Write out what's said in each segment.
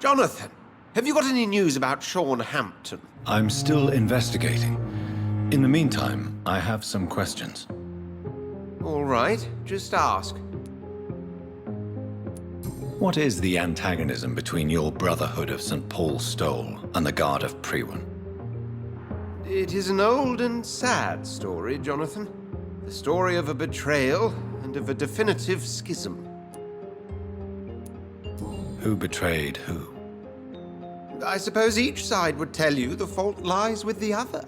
Jonathan, have you got any news about Sean Hampton? I'm still investigating. In the meantime, I have some questions. All right, just ask. What is the antagonism between your Brotherhood of St. Paul's Stole and the Guard of Prewen? It is an old and sad story, Jonathan. The story of a betrayal and of a definitive schism. Who betrayed who? I suppose each side would tell you the fault lies with the other.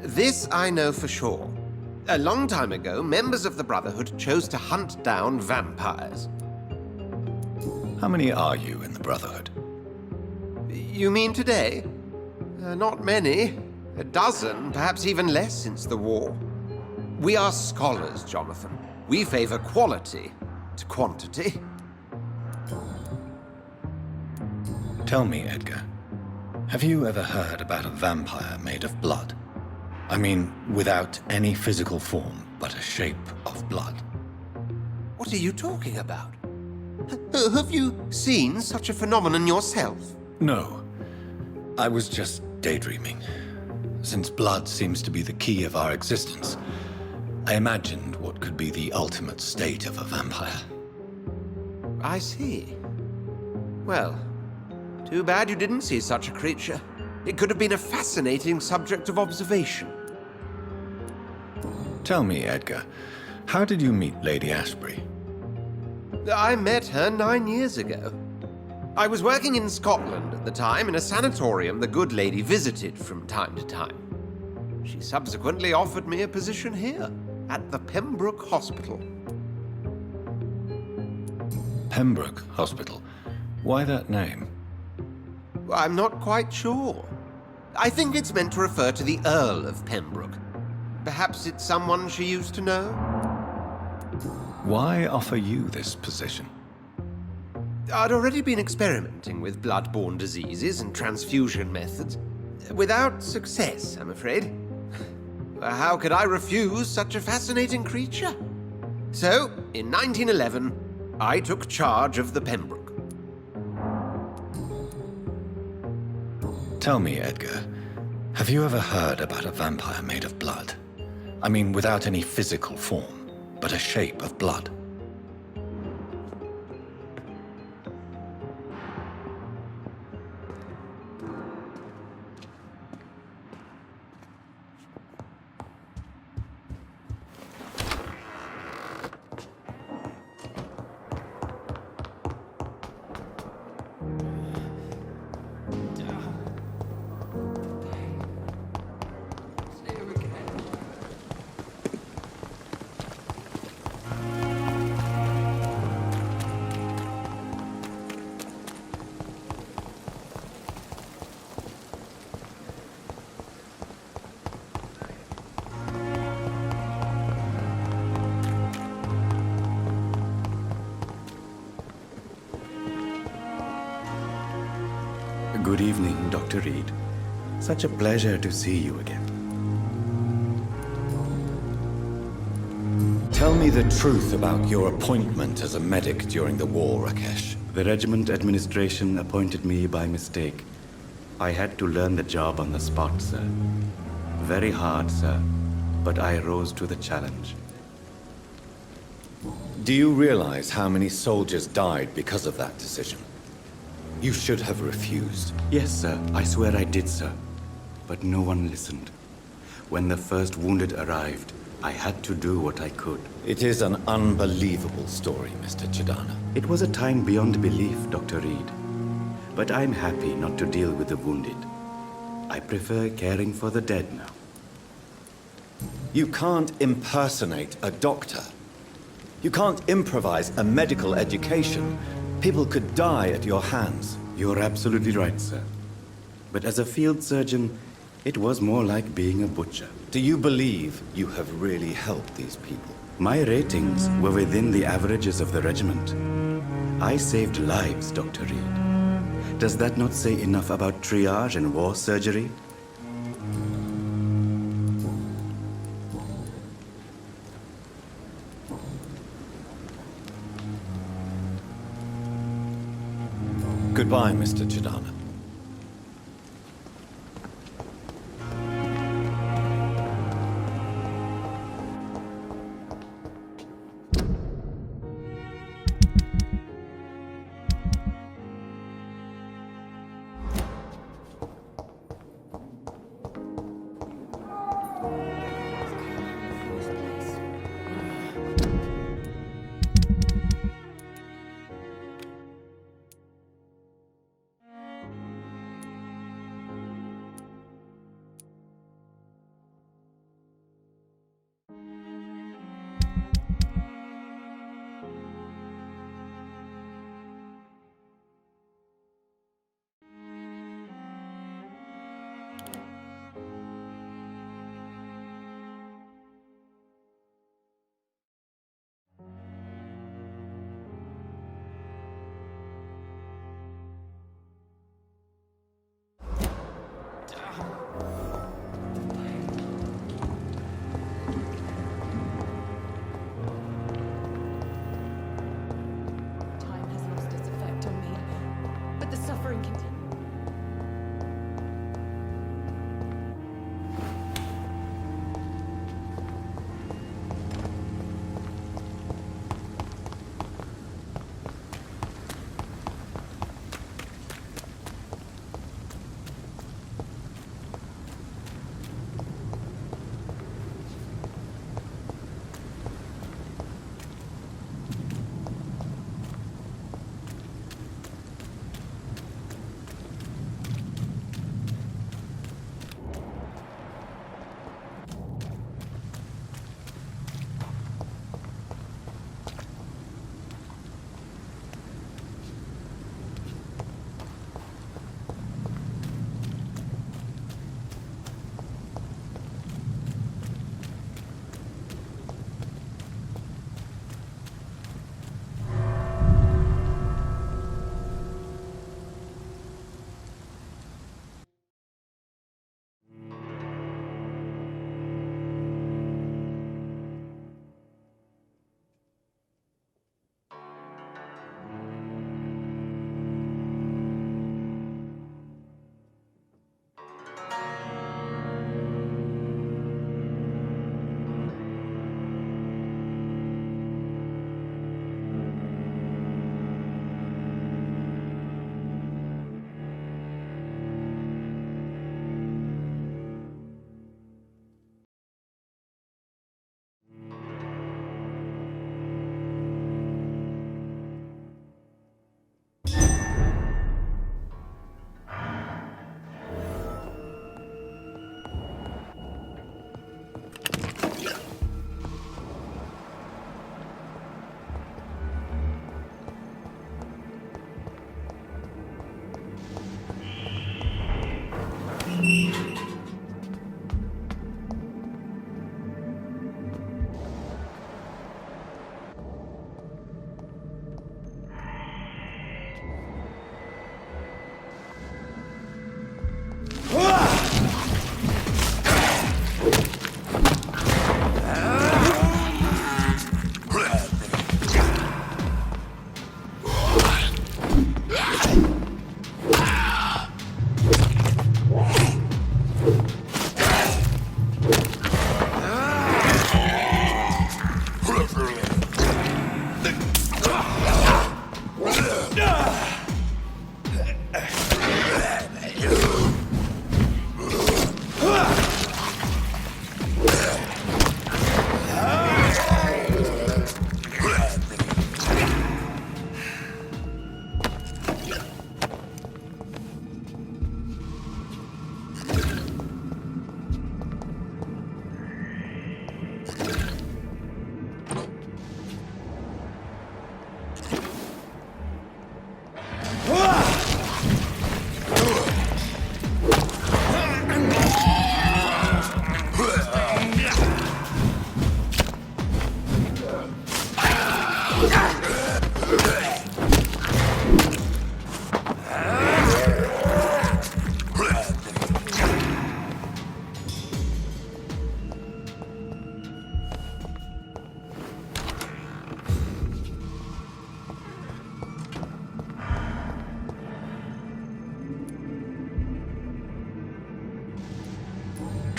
This I know for sure. A long time ago, members of the Brotherhood chose to hunt down vampires. How many are you in the Brotherhood? You mean today? Not many. A dozen, perhaps even less since the war. We are scholars, Jonathan. We favor quality to quantity. Tell me, Edgar, have you ever heard about a vampire made of blood? I mean, without any physical form, but a shape of blood. What are you talking about? Have you seen such a phenomenon yourself? No, I was just daydreaming. Since blood seems to be the key of our existence, I imagined what could be the ultimate state of a vampire. I see. Well, too bad you didn't see such a creature. It could have been a fascinating subject of observation. Tell me, Edgar, how did you meet Lady Ashbury? I met her 9 years ago. I was working in Scotland at the time in a sanatorium the good lady visited from time to time. She subsequently offered me a position here, at the Pembroke Hospital. Pembroke Hospital? Why that name? I'm not quite sure. I think it's meant to refer to the Earl of Pembroke. Perhaps it's someone she used to know? Why offer you this position? I'd already been experimenting with blood-borne diseases and transfusion methods. Without success, I'm afraid. How could I refuse such a fascinating creature? So, in 1911, I took charge of the Pembroke. Tell me, Edgar, have you ever heard about a vampire made of blood? I mean, without any physical form, but a shape of blood. Good evening, Dr. Reed. Such a pleasure to see you again. Tell me the truth about your appointment as a medic during the war, Rakesh. The regiment administration appointed me by mistake. I had to learn the job on the spot, sir. Very hard, sir, but I rose to the challenge. Do you realize how many soldiers died because of that decision? You should have refused. Yes, sir. I swear I did, sir. But no one listened. When the first wounded arrived, I had to do what I could. It is an unbelievable story, Mr. Chidana. It was a time beyond belief, Dr. Reed. But I'm happy not to deal with the wounded. I prefer caring for the dead now. You can't impersonate a doctor. You can't improvise a medical education. People could die at your hands. You're absolutely right, sir. But as a field surgeon, it was more like being a butcher. Do you believe you have really helped these people? My ratings were within the averages of the regiment. I saved lives, Dr. Reed. Does that not say enough about triage and war surgery? Goodbye, Mr. Chidana. Time has lost its effect on me, but the suffering continues.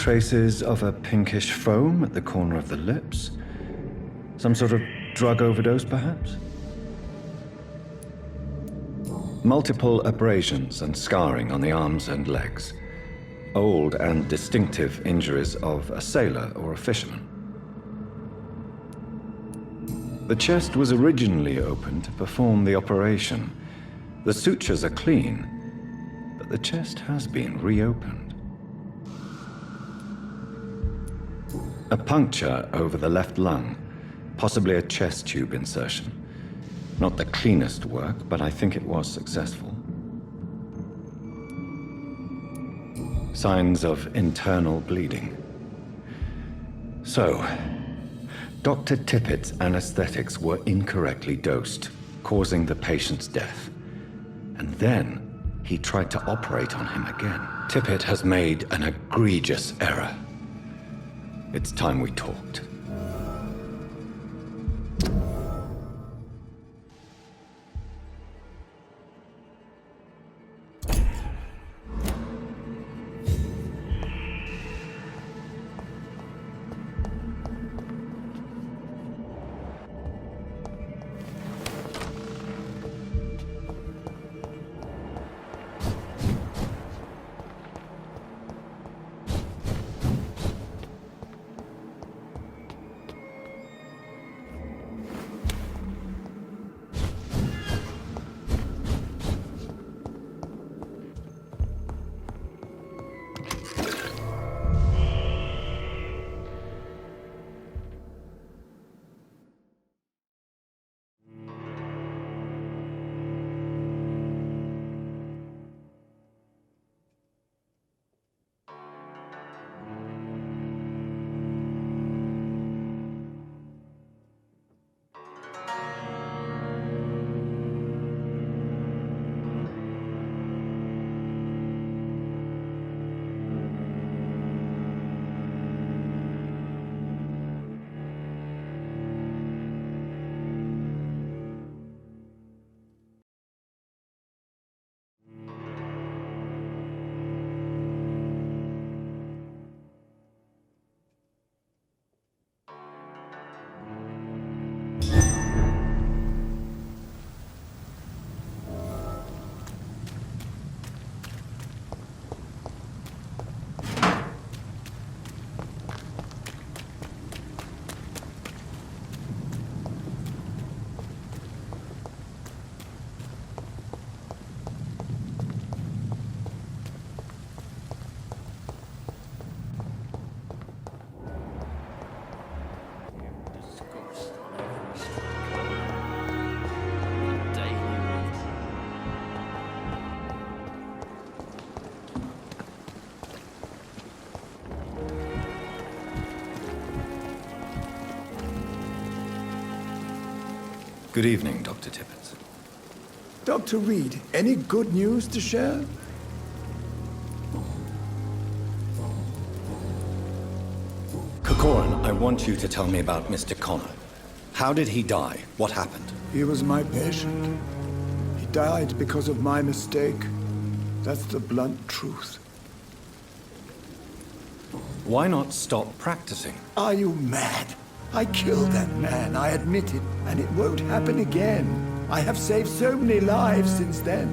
traces of a pinkish foam at the corner of the lips. Some sort of drug overdose, perhaps? Multiple abrasions and scarring on the arms and legs. Old and distinctive injuries of a sailor or a fisherman. The chest was originally opened to perform the operation. The sutures are clean, but the chest has been reopened. A puncture over the left lung, possibly a chest tube insertion. Not the cleanest work, but I think it was successful. Signs of internal bleeding. So, Dr. Tippett's anesthetics were incorrectly dosed, causing the patient's death. And then he tried to operate on him again. Tippett has made an egregious error. It's time we talked. Good evening, Dr. Tippett. Dr. Reed, any good news to share? Corcoran, I want you to tell me about Mr. Connor. How did he die? What happened? He was my patient. He died because of my mistake. That's the blunt truth. Why not stop practicing? Are you mad? I killed that man, I admit it, and it won't happen again. I have saved so many lives since then.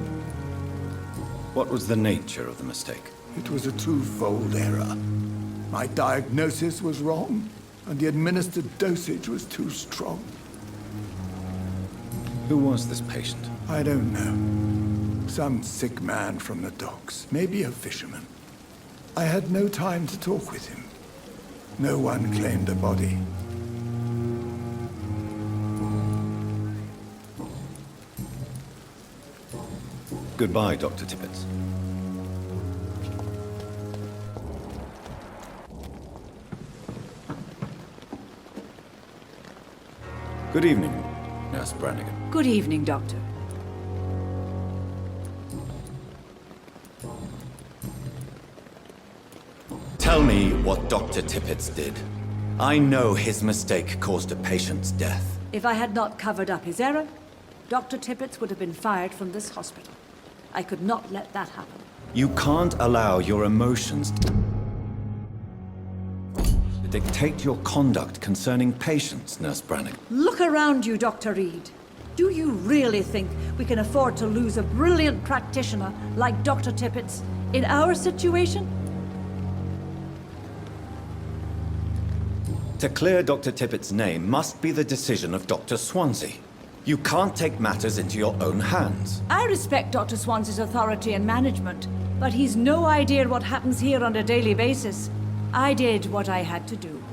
What was the nature of the mistake? It was a twofold error. My diagnosis was wrong, and the administered dosage was too strong. Who was this patient? I don't know. Some sick man from the docks, maybe a fisherman. I had no time to talk with him. No one claimed a body. Goodbye, Dr. Tippett. Good evening, Nurse Brannigan. Good evening, Doctor. Tell me what Dr. Tippett did. I know his mistake caused a patient's death. If I had not covered up his error, Dr. Tippett would have been fired from this hospital. I could not let that happen. You can't allow your emotions... dictate your conduct concerning patients, Nurse Brannigan. Look around you, Dr. Reed. Do you really think we can afford to lose a brilliant practitioner like Dr. Tippett's in our situation? To clear Dr. Tippett's name must be the decision of Dr. Swansea. You can't take matters into your own hands. I respect Dr. Swansea's authority and management, but he's no idea what happens here on a daily basis. I did what I had to do.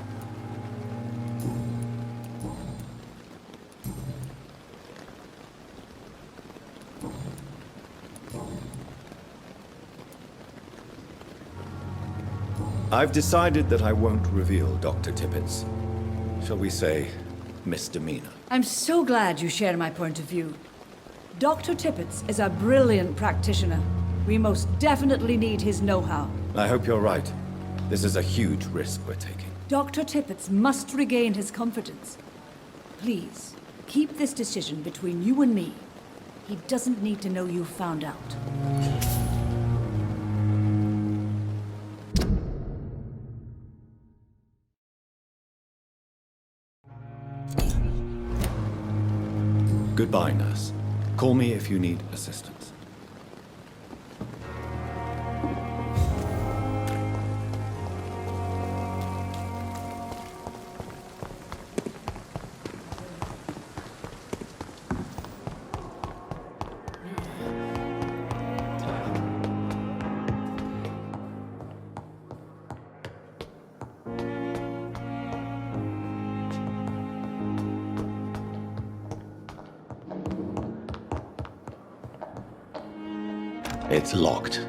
I've decided that I won't reveal Dr. Tippett's, shall we say, misdemeanor. I'm so glad you share my point of view. Dr. Tippett's is a brilliant practitioner. We most definitely need his know-how. I hope you're right. This is a huge risk we're taking. Dr. Tippett's must regain his confidence. Please, keep this decision between you and me. He doesn't need to know you found out. Goodbye, nurse. Call me if you need assistance. It's locked.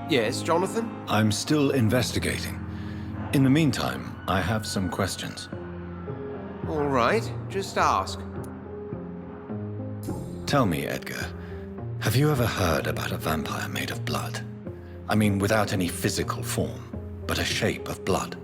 Yes, Jonathan? I'm still investigating. In the meantime, I have some questions. All right, just ask. Tell me, Edgar, have you ever heard about a vampire made of blood? I mean, without any physical form, but a shape of blood.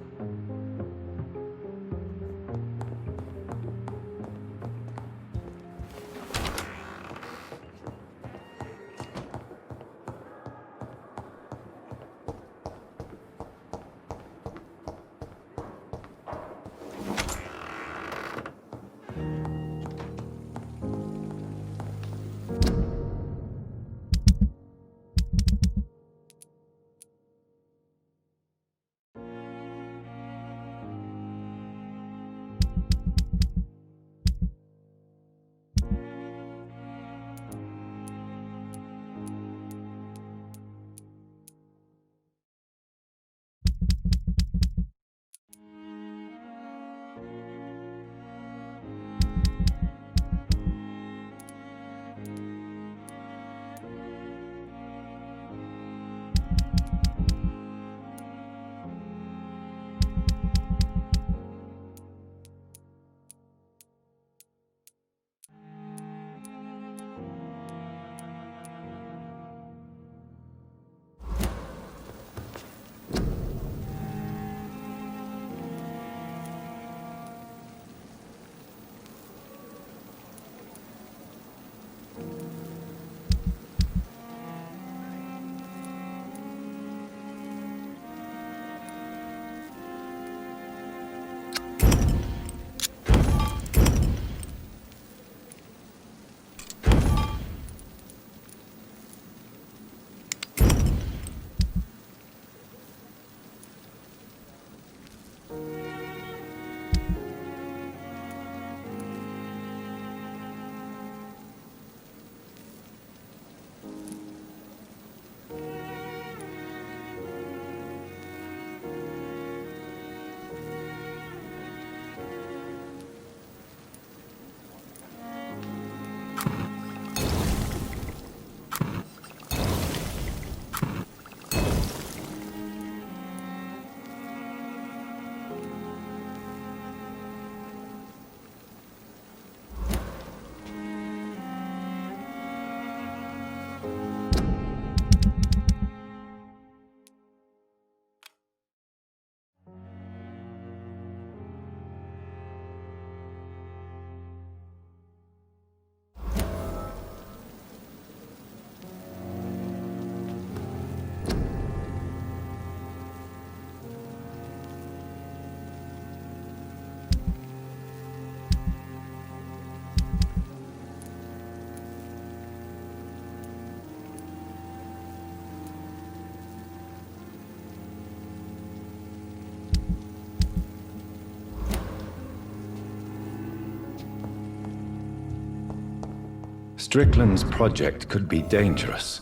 Strickland's project could be dangerous.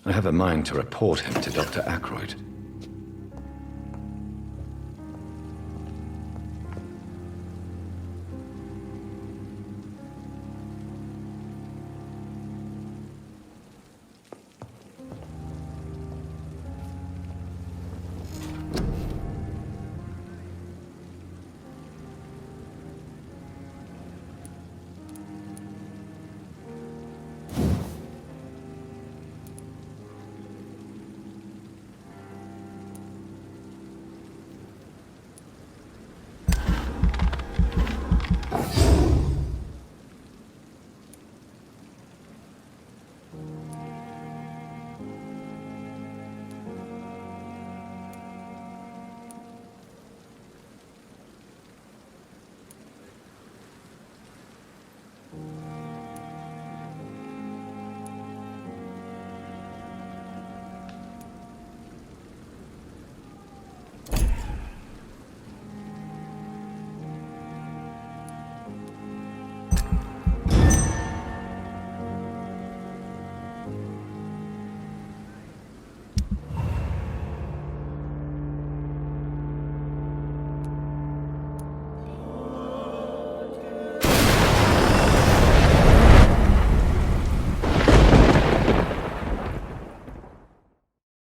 I have a mind to report him to Dr. Aykroyd.